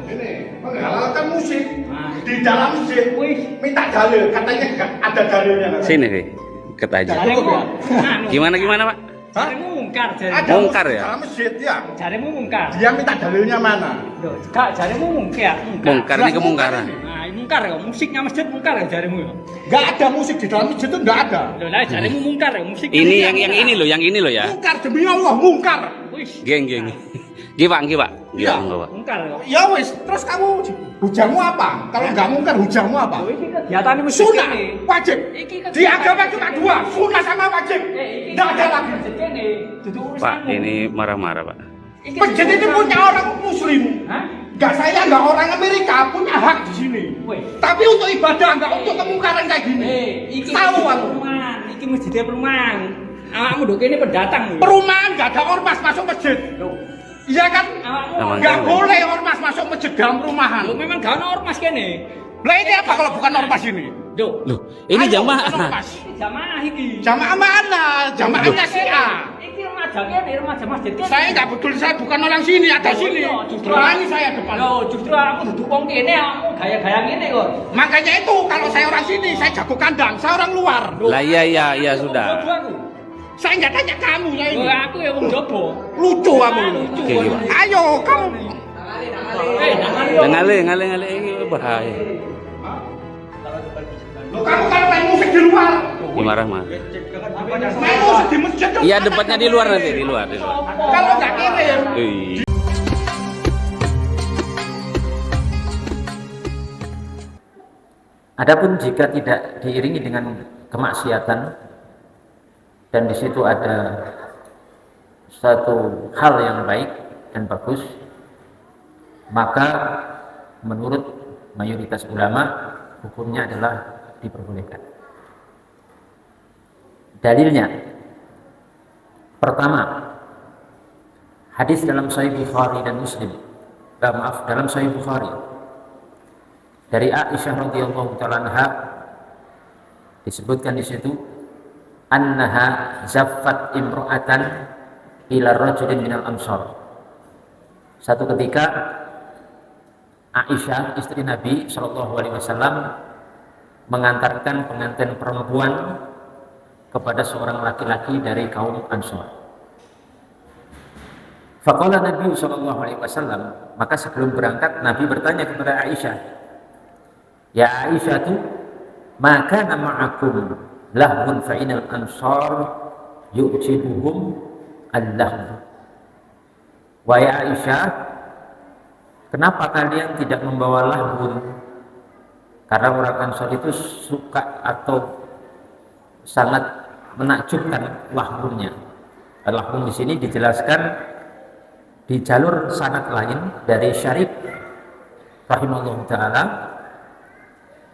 Ini menghalalkan musik di dalam masjid. Minta dalil, katanya enggak ada dalilnya. Sini sih, ikat aja. Gimana Pak? Jaremu mungkar, Mungkar ya? Dalam masjid ya. Jaremu mungkar. Dia minta dalilnya mana? Loh, Kak, jaremu mungkar. Mungkar ini kemungkaran. Nah, mungkar ya, musiknya masjid mungkar ya jaremu ya. Enggak ada musik di dalam masjid itu enggak ada. Loh, lah jaremu mungkar ya, musik. Ini yang ini loh ya. Mungkar demi Allah, mungkar. Wih, Geng. Gimana? Iya. mungkar ya. Ya wis, terus kamu hujahmu apa? Kalau enggak mungkar hujahmu apa? Loh, iki kegiatan masjid Sunah, ini. wajib. Iki Di agama cuma dua, sunah sama wajib. Enggak ada lagi. Ini duduk urusan. Pak, ini marah-marah Pak. Masjid itu punya orang muslim. Hah? Enggak, saya enggak orang Amerika, punya hak di sini. Wih. Tapi untuk ibadah, enggak untuk kemungkaran kayak gini. Iki Tahu aku. perumahan, iki masjidnya perumahan. Awakmu ndok kene pendatang lho. Perumahan enggak ada ormas masuk masjid. Loh, Iya kan? awakmu Enggak boleh ormas masuk masjid dalam perumahan. Loh, memang gak ono ormas kene. Lah ini apa kalau bukan ormas ini? Loh, Loh, ini Ayo, bukan jamaah. ormas. ini jamaah iki. Jamaah mana? Jamaahnya Syiah. Iki remaja kene, remaja masjid kene. Saya enggak betul, saya bukan orang sini, ada Oh, sini. iya, justru Berani saya depan. Loh, justru aku duduk wong kene, aku gaya-gaya ngene kok. Makanya itu kalau saya orang sini, saya jago kandang, saya orang luar. Lah iya sudah. Jobo aku. Saya enggak tanya kamu ya Oh, ini. aku ya wong jobo. Lucu kamu. Lucu. Oke, gimana? Ayo kamu. Jangan yo. Ngale ini bahaya. Loh, kamu kan main musik di luar. Ini marah-marah. Main musik di masjid dong. Iya, debatnya di luar nanti, di luar. Kalau enggak kirim. Wih. Adapun jika tidak diiringi dengan kemaksiatan dan di situ ada satu hal yang baik dan bagus, maka menurut mayoritas ulama hukumnya adalah diperbolehkan. Dalilnya, pertama, hadis dalam Sahih Bukhari dan Muslim, dalam Sahih Bukhari dari Aisyah radhiyallahu taala anha disebutkan di situ annaha zaffat imra'atan ila rajulin minal ansar. Satu ketika Aisyah istri Nabi sallallahu alaihi wasallam mengantarkan pengantin perempuan kepada seorang laki-laki dari kaum Ansar. Faqala Nabi sallallahu alaihi wasallam, maka sebelum berangkat Nabi bertanya kepada Aisyah, "Ya Aisyah tu, maka ma'akum lahun fa'inal ansar yu'jibuhum al-lahun." Wahai Aisyah, kenapa kalian tidak membawa lahun? Karena orang Ansar itu suka atau sangat menakjubkan lahunnya. Lahun di sini dijelaskan di jalur sanad lain dari Syarif rahimahullah taala.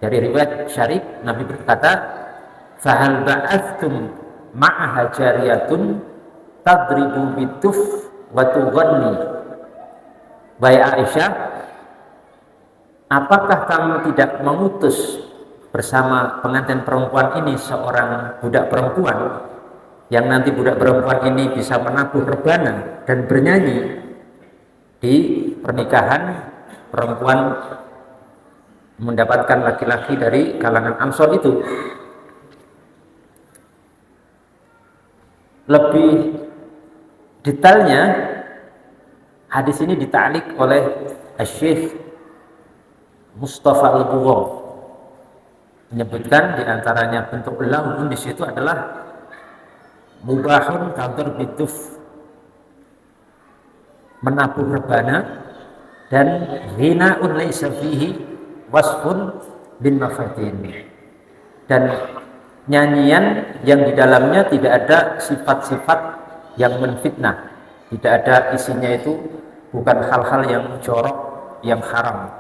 Dari riwayat Syarif, Nabi berkata, "Fahal ba'athtum ma'aha jariyatun tadribu bituf wa tughanni." Wahai Aisyah, apakah kamu tidak mengutus bersama pengantin perempuan ini seorang budak perempuan yang nanti budak perempuan ini bisa menabuh rebana dan bernyanyi di pernikahan perempuan mendapatkan laki-laki dari kalangan Ansor itu? Lebih detailnya hadis ini dita'liq oleh Syekh Mustafa Al-Bugham, menyebutkan diantaranya bentuk lahun di situ adalah mubahun kantor bituf, menabuh rebana, dan ghina'un laisa fihi wasfun bin mafatin, dan nyanyian yang di dalamnya tidak ada sifat-sifat yang menfitnah, tidak ada isinya itu bukan hal-hal yang jorok, yang haram.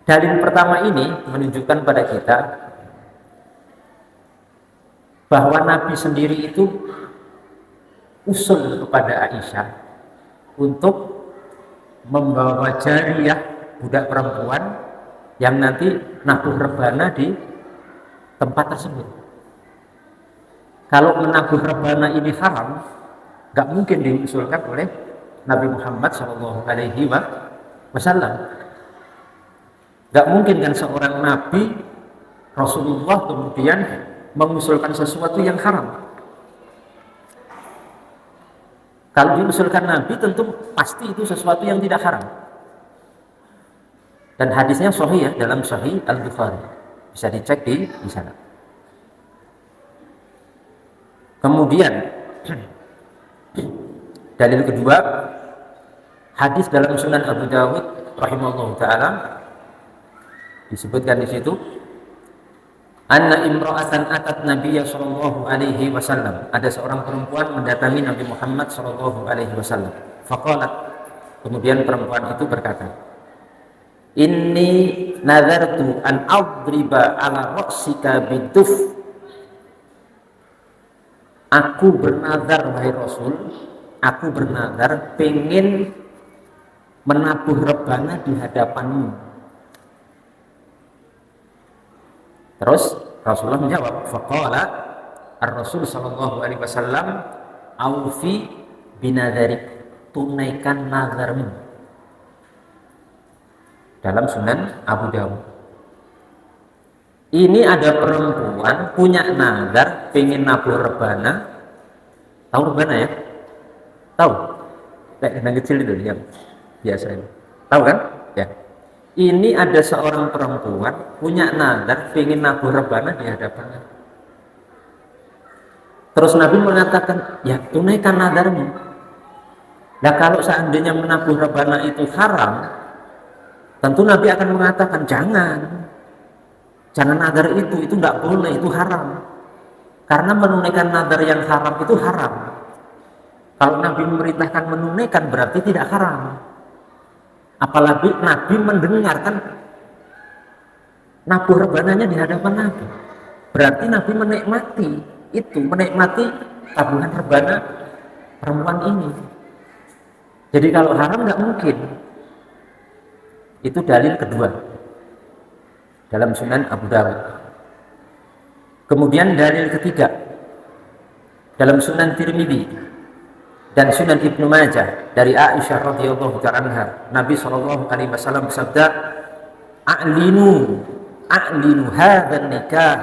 Dalil pertama ini menunjukkan pada kita bahwa Nabi sendiri itu usul kepada Aisyah untuk membawa jariyah, budak perempuan yang nanti nabuh rebana di tempat tersebut. Kalau menabuh rebana ini haram, gak mungkin diusulkan oleh Nabi Muhammad Shallallahu Alaihi Wasallam. Gak mungkin kan seorang Nabi Rasulullah kemudian mengusulkan sesuatu yang haram. Kalau diusulkan Nabi tentu pasti itu sesuatu yang tidak haram. Dan hadisnya sahih ya, dalam Sahih Al-Bukhari. Bisa dicek di sana. Kemudian dalil kedua, hadis dalam Sunan Abu Dawud rahimahullah taala disebutkan di situ, anna imra'atan atat Nabiyya sallallahu alaihi wasallam, ada seorang perempuan mendatangi Nabi Muhammad sallallahu alaihi wasallam. Faqalat, kemudian perempuan itu berkata, inni nadartu an adriba ala ra'sika biduf. Aku bernazar wahai Rasul, aku bernazar pengen menabuh rebana di hadapanmu. Terus Rasulullah menjawab, faqala ar-Rasul sallallahu alaihi wasallam, aufi binadharik, tunaikan nazarmu. Dalam Sunan Abu Dawud. Ini ada perempuan punya nazar pengen nabuh rebana. Tahu rebana ya? Tahu? Kayak yang kecil itu yang biasa ini. Tahu kan? Ya. Ini ada seorang perempuan punya nazar pengen nabuh rebana di hadapannya. Terus Nabi mengatakan, ya tunaikan nazarmu. Nah kalau seandainya menabuh rebana itu haram, tentu Nabi akan mengatakan jangan nazar itu tidak boleh, itu haram. Karena menunaikan nazar yang haram itu haram. Kalau Nabi memerintahkan menunaikan berarti tidak haram. Apalagi Nabi mendengarkan nabuh rebananya di hadapan Nabi. Berarti Nabi menikmati tabuhan rebana perempuan ini. Jadi kalau haram nggak mungkin. Itu dalil kedua dalam Sunan Abu Dawud. Kemudian dalil ketiga dalam Sunan Tirmidzi dan Sunan Ibnu Majah dari Aisyah radhiyallahu ta'ala anha, Nabi sallallahu alaihi wasallam bersabda, a'linu hadzal nikah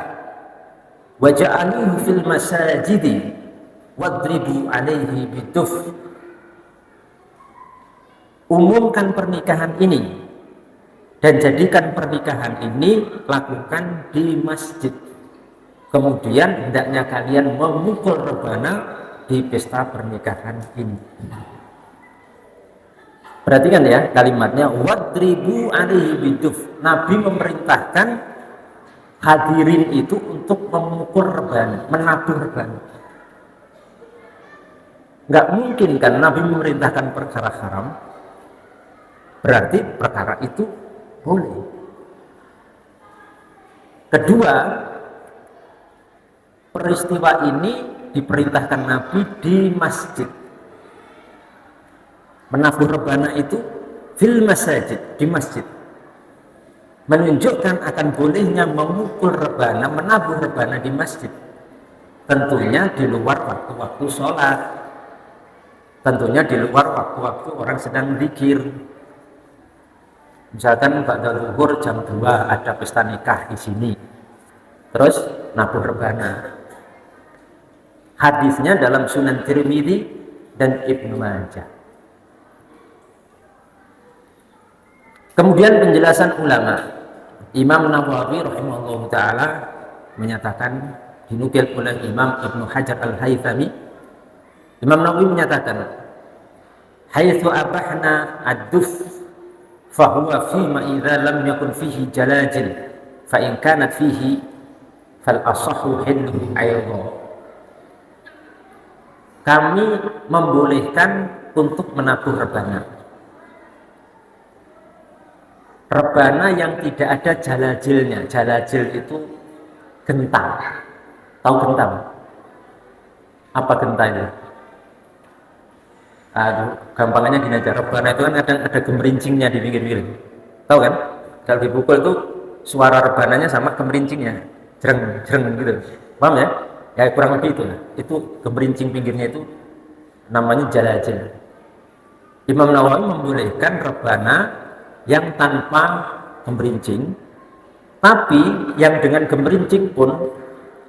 waj'aluhu fil masajidi wadribu alaihi biduf. Umumkan pernikahan ini dan jadikan pernikahan ini lakukan di masjid. Kemudian hendaknya kalian memukul rebana di pesta pernikahan ini. Perhatikan ya kalimatnya, wadribu alaihi biduf. Nabi memerintahkan hadirin itu untuk memukul rebana, menabuh rebana. Nggak mungkin kan Nabi memerintahkan perkara haram, berarti perkara itu boleh. Kedua, peristiwa ini diperintahkan Nabi di masjid. Menabuh rebana itu fil masajid, di masjid. Menunjukkan akan bolehnya memukul rebana, menabuh rebana di masjid. Tentunya di luar waktu-waktu sholat. Tentunya di luar waktu-waktu orang sedang zikir. Misalkan ba'da zuhur jam 2 ada pesta nikah di sini. Terus nabuh rebana. Hadisnya dalam Sunan Tirmidzi dan Ibnu Majah. Kemudian penjelasan ulama. Imam Nawawi rahimahullah taala menyatakan, dinukil oleh Imam Ibnu Hajar Al-Haythami. Imam Nawawi menyatakan, haitsu abahna ad-duf fahuwa fima idza lam yakun fihi jalajil fa in kanat fihi fal asahhu hillu aidha. Kami membolehkan untuk menabuh rebana. Rebana yang tidak ada jalajilnya. Jalajil itu gentang. Tahu gentang? Apa gentang itu? Aduh, gampangannya gini aja. Rebana itu kan ada gemerincingnya di pinggir-pinggir. Tahu kan? Kalau dipukul itu suara rebananya sama gemerincingnya. Jreng gitu. Paham ya? Ya kurang lebih itu. Itu gemerincing pinggirnya itu namanya jalajil. Imam Nawawi membolehkan rebana yang tanpa gemerincing, tapi yang dengan gemerincing pun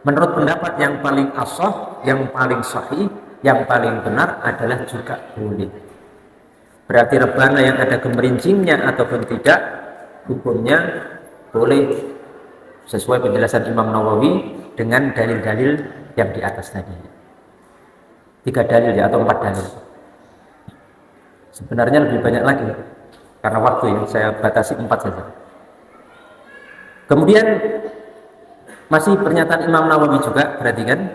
menurut pendapat yang paling ashah, yang paling sahih, yang paling benar adalah juga boleh. Berarti rebana yang ada gemerincingnya ataupun tidak, hukumnya boleh sesuai penjelasan Imam Nawawi dengan dalil-dalil yang di atas tadi. 3 dalil ya, atau 4 dalil. Sebenarnya lebih banyak lagi, karena waktu yang saya batasi 4 saja. Kemudian masih pernyataan Imam Nawawi juga, perhatikan.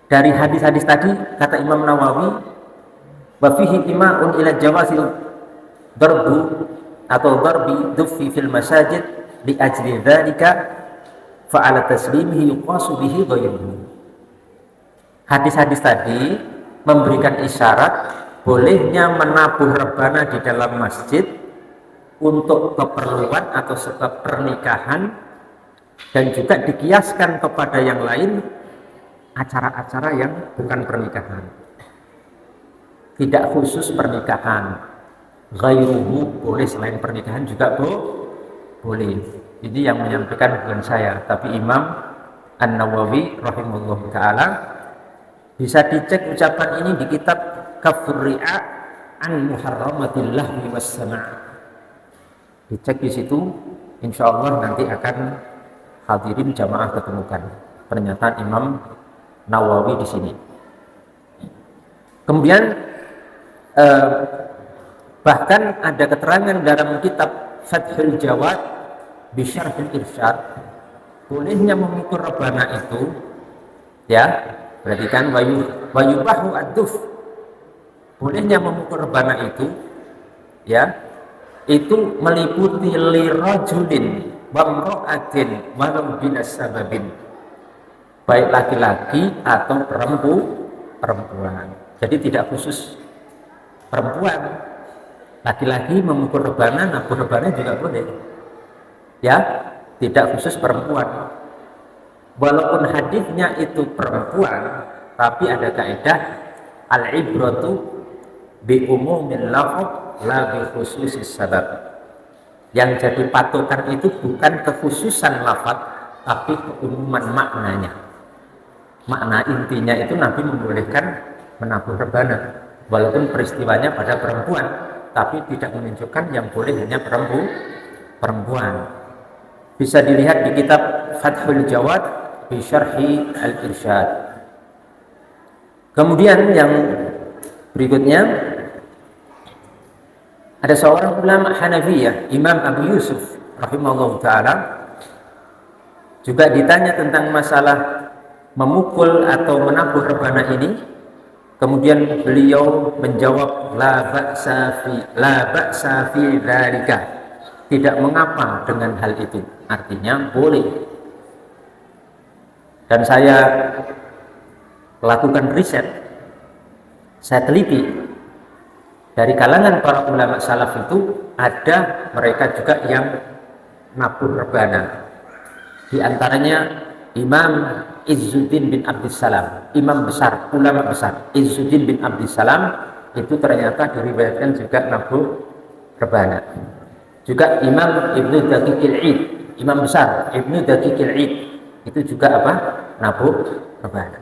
Dari hadis-hadis tadi, kata Imam Nawawi, wa fihi ima'un ila jawazil darbu atau darbi duffi fil masajid li ajli dzalika fa'ala taslimihi yuqasu bihi ghayruhu. Hadis-hadis tadi memberikan isyarat bolehnya menabuh rebana di dalam masjid untuk keperluan atau sebab pernikahan, dan juga dikiaskan kepada yang lain acara-acara yang bukan pernikahan, tidak khusus pernikahan. Ghairuhu boleh, selain pernikahan juga boleh. Ini yang menyampaikan bukan saya, tapi Imam An-Nawawi rahimahullah ta'ala. Bisa dicek ucapan ini di kitab Kafur Ri'a an Muharramatillah was-Sama'. Dicek di situ, insya Allah nanti akan hadirin jamaah ketemukan pernyataan Imam Nawawi di sini. Kemudian bahkan ada keterangan dalam kitab Fathul Jawad bi Syarhil Irsyad, bolehnya memukul rebana itu, ya, perhatikan, wayubahu ad-duf, bolehnya memukul rebana itu, ya, itu meliputi lirajulin wa imra'atin walau binas sababin, baik laki-laki atau perempuan. Jadi tidak khusus perempuan, laki-laki memukul rebana, nabuh rebana juga boleh, ya, tidak khusus perempuan. Walaupun hadisnya itu perempuan, tapi ada kaidah al-ibratu bi umumil lafz la bi khususis sabab. Yang jadi patokan itu bukan kekhususan lafaz, tapi keumuman maknanya. Makna intinya itu Nabi membolehkan menabuh rebana, walaupun peristiwanya pada perempuan, tapi tidak menunjukkan yang boleh hanya perempuan. Bisa dilihat di kitab Fathul Jawad bi Syarhi Al-Irsyad. Kemudian yang berikutnya, ada seorang ulama Hanafiyah, Imam Abu Yusuf rahimahullah ta'ala, juga ditanya tentang masalah memukul atau menabuh rebana ini. Kemudian beliau menjawab, la ba'sa fi dzalika, tidak mengapa dengan hal itu, artinya boleh. Dan saya lakukan riset, saya teliti, dari kalangan para ulama salaf itu ada mereka juga yang nabuh rebana. Di antaranya Imam Izzuddin bin Abdissalam, imam besar, ulama besar, Izzuddin bin Abdissalam, itu ternyata diriwayatkan juga nabuh rebana. Juga Imam Ibnu Daqiqil Id, imam besar Ibnu Daqiqil Id, itu juga apa? Nabuh rebana.